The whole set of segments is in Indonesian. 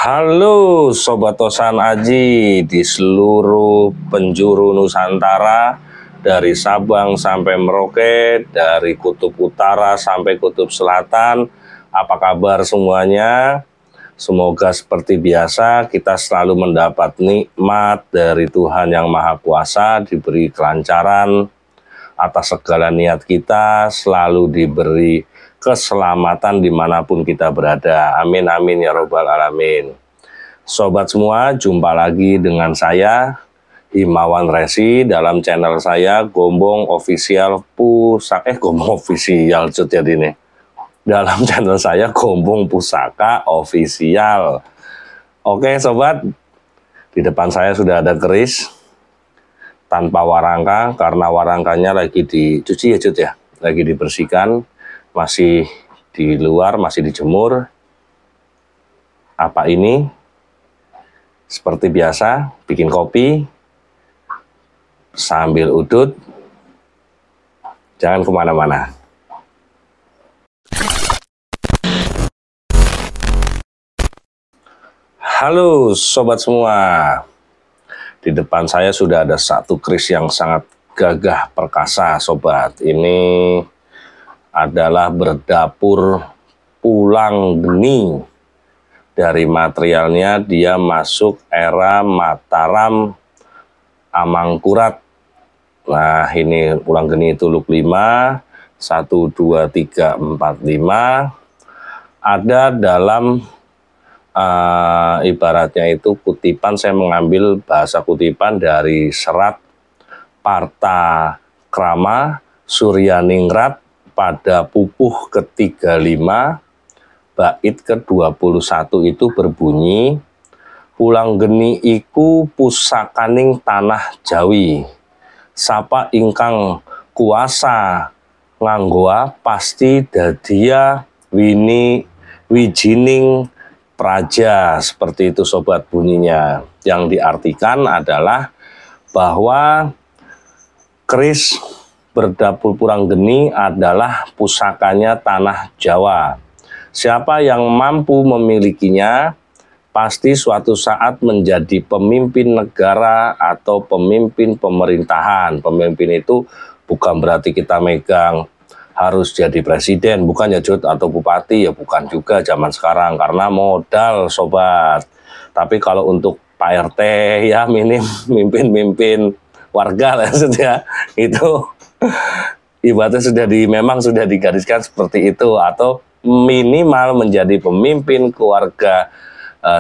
Halo Sobat Tosan Aji di seluruh penjuru Nusantara, dari Sabang sampai Merauke, dari Kutub Utara sampai Kutub Selatan. Apa kabar semuanya? Semoga seperti biasa kita selalu mendapat nikmat dari Tuhan Yang Maha Kuasa, diberi kelancaran atas segala niat kita, selalu diberi keselamatan dimanapun kita berada. Amin, amin, ya robbal alamin. Sobat semua, jumpa lagi dengan saya, Himawan Resi, dalam channel saya, Gombong Official Pusaka, Gombong Official, jadi ini. Dalam channel saya, Gombong Pusaka Official. Oke sobat, di depan saya sudah ada keris, tanpa warangka, karena warangkanya lagi dicuci ya Cut ya, lagi dibersihkan, masih di luar, masih dijemur. Apa ini? Seperti biasa, bikin kopi, sambil udut, jangan kemana-mana. Halo sobat semua, di depan saya sudah ada satu keris yang sangat gagah perkasa sobat. Ini adalah berdapur pulang geni. Dari materialnya dia masuk era Mataram Amangkurat. Nah ini pulang geni itu luk 5, 1, 2, 3, 4, 5. Ada dalam ibaratnya itu kutipan, saya mengambil bahasa kutipan dari serat Parta Krama Suryaningrat pada pupuh ke-35 bait ke-21 itu berbunyi, pulang geni iku pusakaning tanah Jawi, sapa ingkang kuasa nganggoa pasti dadia wijining praja. Seperti itu sobat bunyinya. Yang diartikan adalah bahwa keris berdapur pulang geni adalah pusakanya tanah Jawa. Siapa yang mampu memilikinya pasti suatu saat menjadi pemimpin negara atau pemimpin pemerintahan. Pemimpin itu bukan berarti kita megang harus jadi presiden, bukan ya Jud, atau bupati, ya bukan juga zaman sekarang, karena modal sobat. Tapi kalau untuk Pak RT ya mimpin warga lah ya, itu ibaratnya memang sudah digariskan seperti itu, atau minimal menjadi pemimpin keluarga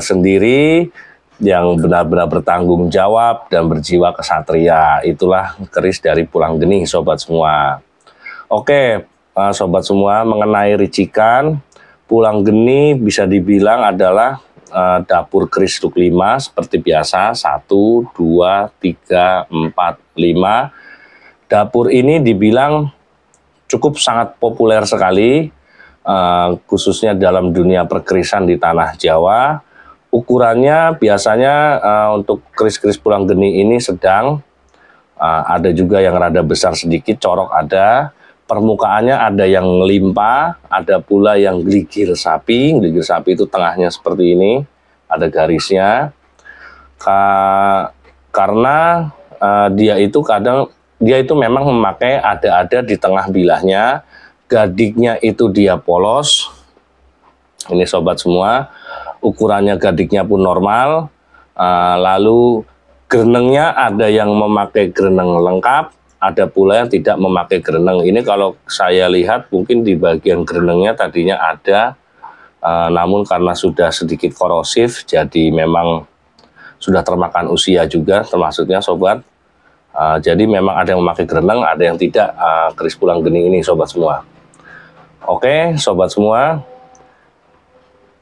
sendiri yang benar-benar bertanggung jawab dan berjiwa kesatria. Itulah keris dari pulang geni sobat semua. Oke sobat semua, mengenai ricikan pulang geni bisa dibilang adalah dapur keris luk 5 seperti biasa, 1, 2, 3, 4, 5. Dapur ini dibilang cukup sangat populer sekali, khususnya dalam dunia perkerisan di tanah Jawa. Ukurannya biasanya untuk keris-keris pulang geni ini sedang, ada juga yang rada besar sedikit, corok ada. Permukaannya ada yang limpa, ada pula yang gligir sapi. Gligir sapi itu tengahnya seperti ini, ada garisnya. Karena dia itu memang memakai ada di tengah bilahnya. Gadiknya itu dia polos. Ini sobat semua, ukurannya gadiknya pun normal. Lalu grenengnya ada yang memakai greneng lengkap, ada pula yang tidak memakai greneng. Ini kalau saya lihat mungkin di bagian grenengnya tadinya ada, namun karena sudah sedikit korosif, jadi memang sudah termakan usia juga termasuknya sobat. Jadi memang ada yang memakai greneng, ada yang tidak, keris pulang geni ini sobat semua. Oke sobat semua,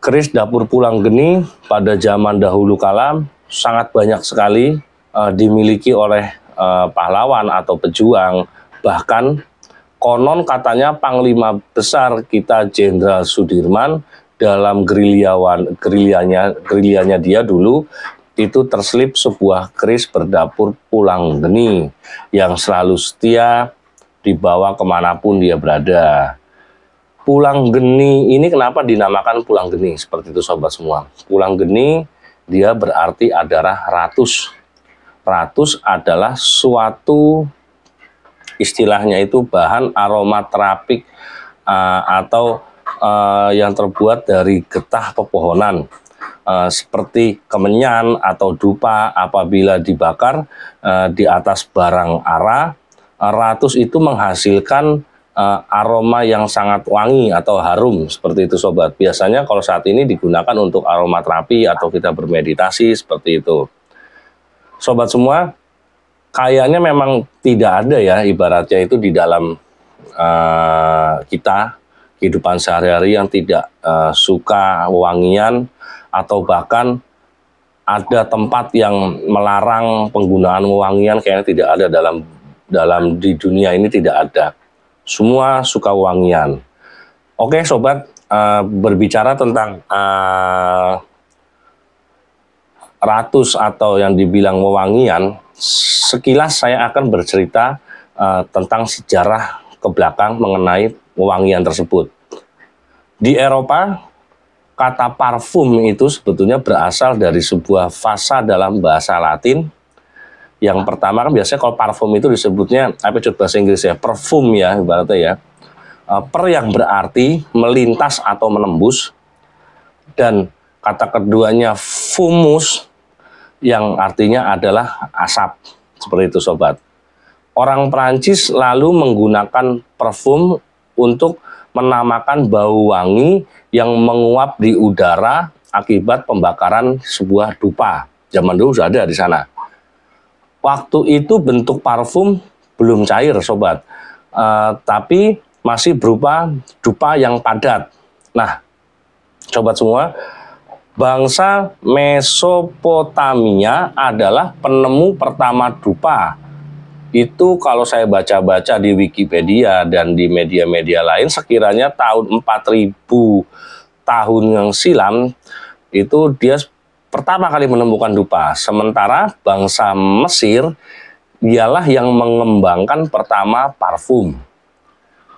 keris dapur pulang geni pada zaman dahulu kala sangat banyak sekali dimiliki oleh pahlawan atau pejuang. Bahkan konon katanya Panglima Besar kita Jenderal Sudirman dalam gerilyanya dia dulu itu terselip sebuah keris berdapur pulang geni yang selalu setia dibawa kemanapun dia berada. pulang geni ini kenapa dinamakan pulang geni? Seperti itu sobat semua. Pulang geni dia berarti adalah ratus. Ratus adalah suatu istilahnya itu bahan aromaterapik atau yang terbuat dari getah pepohonan. Seperti kemenyan atau dupa apabila dibakar di atas barang ara, ratus itu menghasilkan aroma yang sangat wangi atau harum, seperti itu sobat. Biasanya kalau saat ini digunakan untuk aromaterapi atau kita bermeditasi, seperti itu. Sobat semua, kayaknya memang tidak ada ya ibaratnya itu di dalam kita, kehidupan sehari-hari yang tidak suka wewangian, atau bahkan ada tempat yang melarang penggunaan wewangian, kayaknya tidak ada dalam di dunia ini, tidak ada. Semua suka wangian. Oke sobat, berbicara tentang ratus atau yang dibilang wewangian, sekilas saya akan bercerita tentang sejarah ke belakang mengenai wewangian tersebut. Di Eropa, kata parfum itu sebetulnya berasal dari sebuah fasa dalam bahasa Latin. Yang pertama kan biasanya kalau parfum itu disebutnya, apa coba bahasa Inggris ya, perfume ya ibaratnya ya. Per yang berarti melintas atau menembus, dan kata keduanya fumus yang artinya adalah asap, seperti itu sobat. Orang Prancis lalu menggunakan parfum untuk menamakan bau wangi yang menguap di udara akibat pembakaran sebuah dupa. Zaman dulu sudah ada di sana. Waktu itu bentuk parfum belum cair sobat, tapi masih berupa dupa yang padat. Nah sobat semua, bangsa Mesopotamia adalah penemu pertama dupa. Itu kalau saya baca-baca di Wikipedia dan di media-media lain, sekiranya tahun 4000 tahun yang silam itu dia pertama kali menemukan dupa. Sementara bangsa Mesir dialah yang mengembangkan pertama parfum.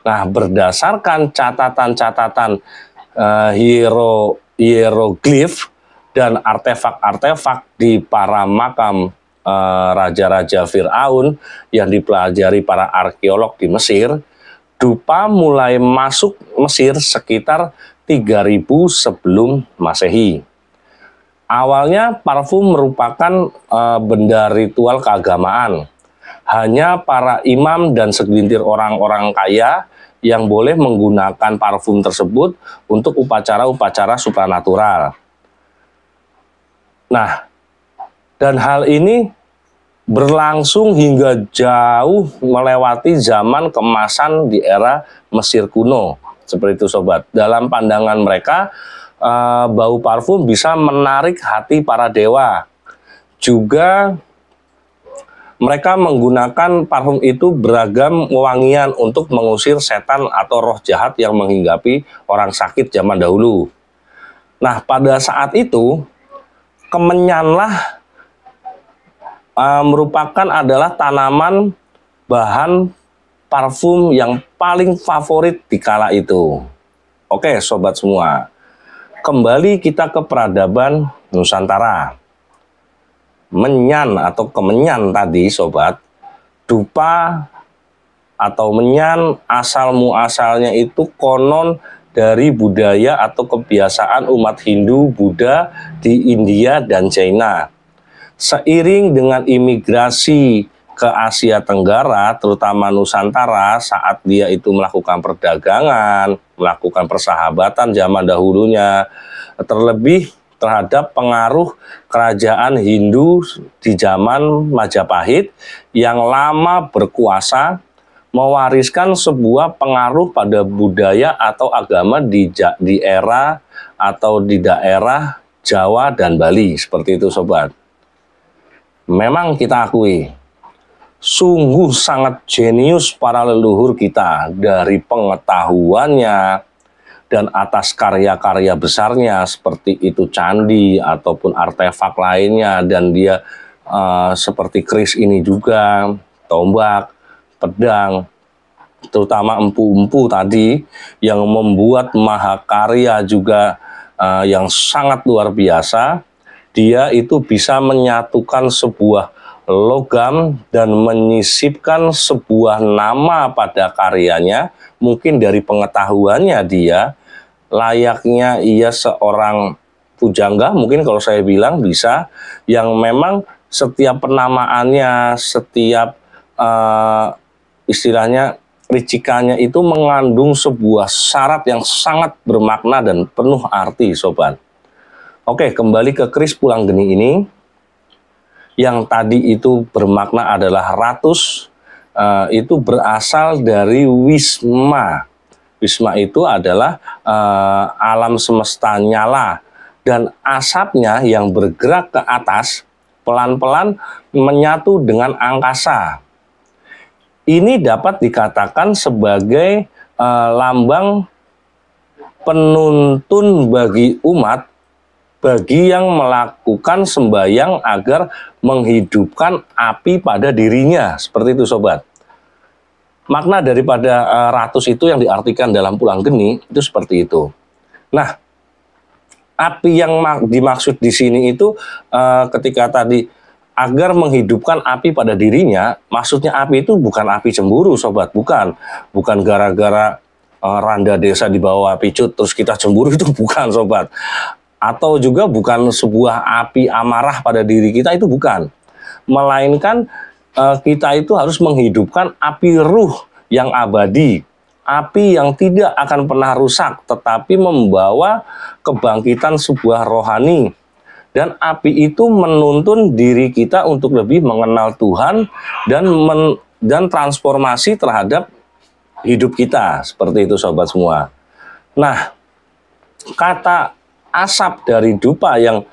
Nah, berdasarkan catatan-catatan hieroglif dan artefak-artefak di para makam raja-raja Fir'aun yang dipelajari para arkeolog di Mesir, dupa mulai masuk Mesir sekitar 3000 sebelum Masehi. Awalnya parfum merupakan benda ritual keagamaan. Hanya para imam dan segelintir orang-orang kaya yang boleh menggunakan parfum tersebut untuk upacara-upacara supranatural. Nah, dan hal ini berlangsung hingga jauh melewati zaman keemasan di era Mesir kuno. Seperti itu sobat. Dalam pandangan mereka, bau parfum bisa menarik hati para dewa. Juga mereka menggunakan parfum itu beragam wewangian untuk mengusir setan atau roh jahat yang menghinggapi orang sakit zaman dahulu. Nah, pada saat itu kemenyanlah merupakan adalah tanaman bahan parfum yang paling favorit di kala itu. Oke sobat semua, kembali kita ke peradaban Nusantara. Menyan atau kemenyan tadi sobat, dupa atau menyan asal muasalnya itu konon dari budaya atau kebiasaan umat Hindu Buddha di India dan China. Seiring dengan imigrasi ke Asia Tenggara, terutama Nusantara, saat dia itu melakukan perdagangan, melakukan persahabatan zaman dahulunya, terlebih terhadap pengaruh kerajaan Hindu di zaman Majapahit yang lama berkuasa, mewariskan sebuah pengaruh pada budaya atau agama di era atau di daerah Jawa dan Bali, seperti itu sobat. Memang kita akui, sungguh sangat jenius para leluhur kita dari pengetahuannya dan atas karya-karya besarnya seperti itu candi ataupun artefak lainnya, dan dia seperti keris ini juga, tombak, pedang, terutama empu-empu tadi yang membuat mahakarya juga yang sangat luar biasa. Dia itu bisa menyatukan sebuah logam dan menyisipkan sebuah nama pada karyanya. Mungkin dari pengetahuannya dia, layaknya ia seorang pujangga, mungkin kalau saya bilang bisa, yang memang setiap penamaannya, setiap istilahnya ricikannya itu mengandung sebuah syarat yang sangat bermakna dan penuh arti, sobat. Oke, kembali ke keris pulang geni ini. Yang tadi itu bermakna adalah ratus, itu berasal dari wisma. Wisma itu adalah alam semesta nyala, dan asapnya yang bergerak ke atas pelan-pelan menyatu dengan angkasa. Ini dapat dikatakan sebagai lambang penuntun bagi umat, bagi yang melakukan sembahyang agar menghidupkan api pada dirinya. Seperti itu, sobat. Makna daripada ratus itu yang diartikan dalam pulang geni itu seperti itu. Nah, api yang dimaksud di sini itu ketika tadi agar menghidupkan api pada dirinya, maksudnya api itu bukan api cemburu, sobat. Bukan gara-gara randa desa di bawah api cut terus kita cemburu, itu bukan, sobat. Atau juga bukan sebuah api amarah pada diri kita, itu bukan. Melainkan kita itu harus menghidupkan api ruh yang abadi, api yang tidak akan pernah rusak, tetapi membawa kebangkitan sebuah rohani. Dan api itu menuntun diri kita untuk lebih mengenal Tuhan dan transformasi terhadap hidup kita. Seperti itu, sobat semua. Nah, kata asap dari dupa yang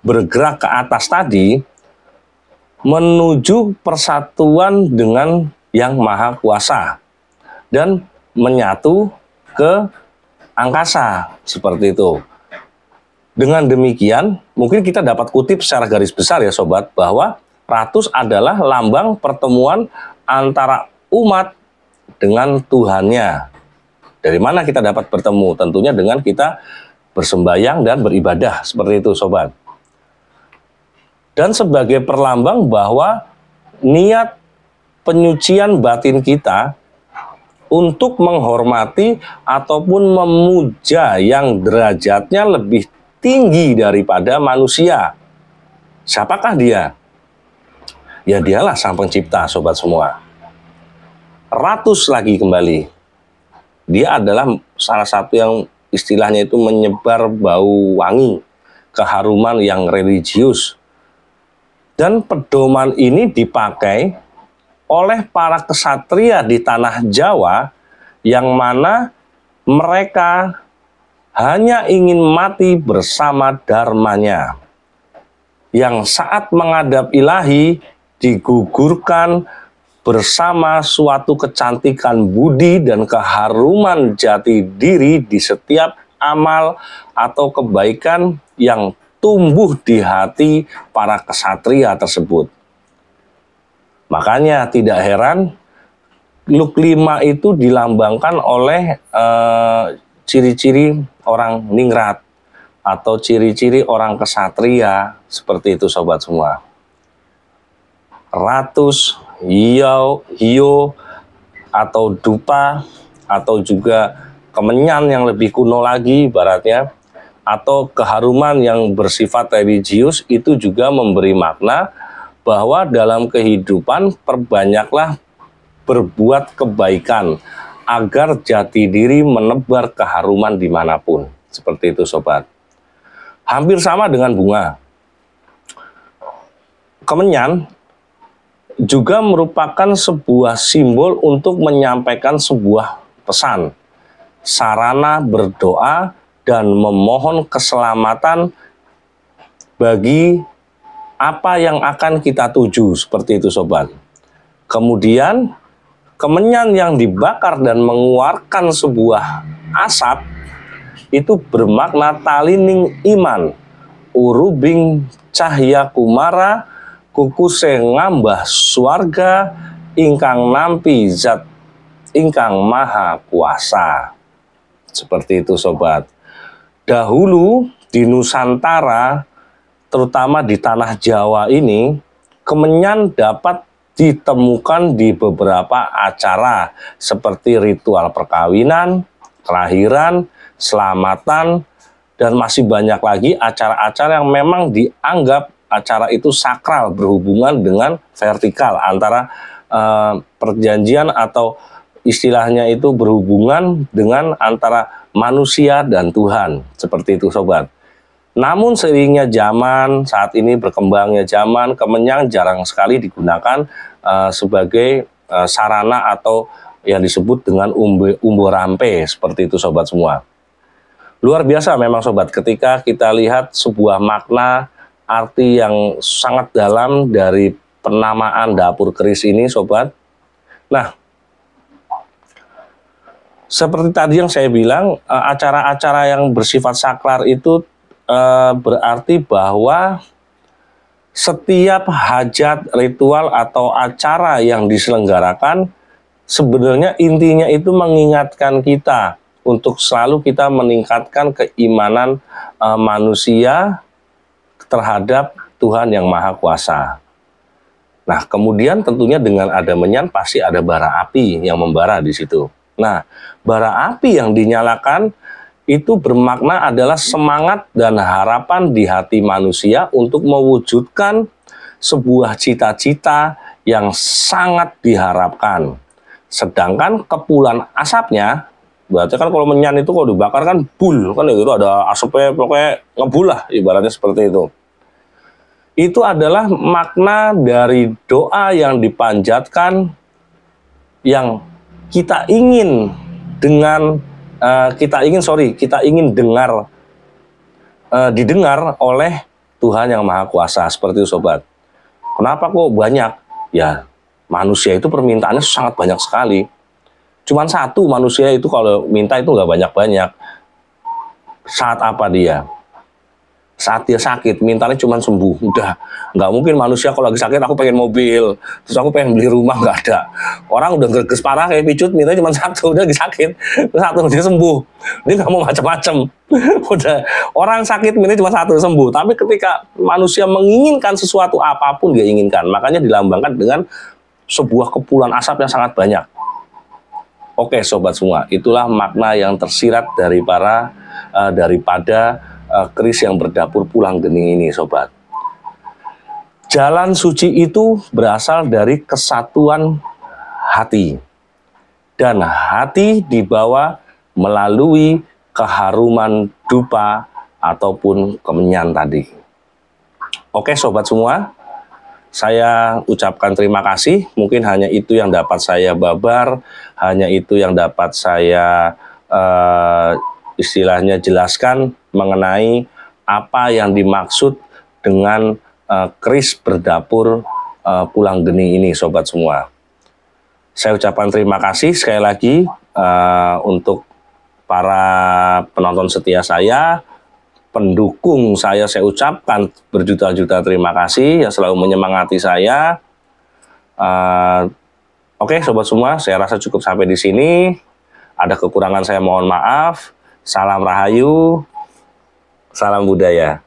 bergerak ke atas tadi menuju persatuan dengan Yang Maha Kuasa dan menyatu ke angkasa. Seperti itu. Dengan demikian, mungkin kita dapat kutip secara garis besar ya, sobat, bahwa ratus adalah lambang pertemuan antara umat dengan Tuhannya. Dari mana kita dapat bertemu? Tentunya dengan kita bersembayang dan beribadah. Seperti itu, sobat. Dan sebagai perlambang bahwa niat penyucian batin kita untuk menghormati ataupun memuja yang derajatnya lebih tinggi daripada manusia. Siapakah dia? Ya, dialah Sang Pencipta, sobat semua. Ratus lagi kembali. Dia adalah salah satu yang istilahnya itu menyebar bau wangi, keharuman yang religius. Dan pedoman ini dipakai oleh para kesatria di tanah Jawa yang mana mereka hanya ingin mati bersama dharmanya, yang saat menghadap ilahi digugurkan bersama suatu kecantikan budi dan keharuman jati diri di setiap amal atau kebaikan yang tumbuh di hati para kesatria tersebut. Makanya tidak heran Luk 5 itu dilambangkan oleh ciri-ciri orang ningrat atau ciri-ciri orang kesatria. Seperti itu, sobat semua. Ratus, hiyo atau dupa, atau juga kemenyan yang lebih kuno lagi ibaratnya, atau keharuman yang bersifat religius, itu juga memberi makna bahwa dalam kehidupan perbanyaklah berbuat kebaikan agar jati diri menebar keharuman dimanapun. Seperti itu, sobat. Hampir sama dengan bunga. Kemenyan juga merupakan sebuah simbol untuk menyampaikan sebuah pesan, sarana berdoa dan memohon keselamatan bagi apa yang akan kita tuju. Seperti itu, sobat. Kemudian kemenyan yang dibakar dan mengeluarkan sebuah asap itu bermakna talining iman, urubing cahya kumara, kukuse ngambah swarga, ingkang nampi zat ingkang maha kuasa. Seperti itu sobat. Dahulu di Nusantara, terutama di tanah Jawa ini, kemenyan dapat ditemukan di beberapa acara seperti ritual perkawinan, kelahiran, selamatan, dan masih banyak lagi acara-acara yang memang dianggap acara itu sakral, berhubungan dengan vertikal antara perjanjian atau istilahnya itu berhubungan dengan antara manusia dan Tuhan. Seperti itu sobat. Namun seiringnya zaman, saat ini berkembangnya zaman, kemenyan jarang sekali digunakan sebagai sarana atau yang disebut dengan umbo rampe. Seperti itu sobat semua. Luar biasa memang sobat, ketika kita lihat sebuah makna arti yang sangat dalam dari penamaan dapur keris ini sobat. Nah, seperti tadi yang saya bilang, acara-acara yang bersifat sakral itu berarti bahwa setiap hajat, ritual, atau acara yang diselenggarakan sebenarnya intinya itu mengingatkan kita untuk selalu kita meningkatkan keimanan manusia terhadap Tuhan yang Maha Kuasa. Nah, kemudian tentunya dengan ada menyan pasti ada bara api yang membara di situ. Nah, bara api yang dinyalakan itu bermakna adalah semangat dan harapan di hati manusia untuk mewujudkan sebuah cita-cita yang sangat diharapkan. Sedangkan kepulan asapnya, berarti kan kalau menyan itu kalau dibakar kan bul, kan itu ada asapnya pokoknya ngebul lah, ibaratnya seperti itu. Itu adalah makna dari doa yang dipanjatkan, yang kita ingin dengan kita ingin didengar oleh Tuhan yang Maha Kuasa. Seperti itu sobat. Kenapa kok banyak? Ya, manusia itu permintaannya sangat banyak sekali. Cuman satu manusia itu kalau minta itu nggak banyak-banyak. Saat apa dia? Saat dia sakit, mintanya cuma sembuh. Udah, nggak mungkin manusia kalau lagi sakit aku pengen mobil, terus aku pengen beli rumah, nggak ada. Orang udah greges parah kayak picut, mintanya cuma satu, udah lagi sakit, terus satu dia sembuh. Dia nggak mau macam-macam. Udah, orang sakit mintanya cuma satu sembuh. Tapi ketika manusia menginginkan sesuatu apapun dia inginkan, makanya dilambangkan dengan sebuah kepulan asap yang sangat banyak. Oke sobat semua, itulah makna yang tersirat daripada keris yang berdapur pulang gening ini sobat. Jalan suci itu berasal dari kesatuan hati. Dan hati dibawa melalui keharuman dupa ataupun kemenyan tadi. Oke sobat semua, saya ucapkan terima kasih. Mungkin hanya itu yang dapat saya babar, hanya itu yang dapat saya istilahnya jelaskan mengenai apa yang dimaksud dengan keris berdapur pulang geni ini sobat semua. Saya ucapkan terima kasih sekali lagi untuk para penonton setia saya, pendukung saya ucapkan berjuta-juta terima kasih yang selalu menyemangati saya. Oke sobat semua, saya rasa cukup sampai di sini. Ada kekurangan saya mohon maaf. Salam Rahayu, salam budaya.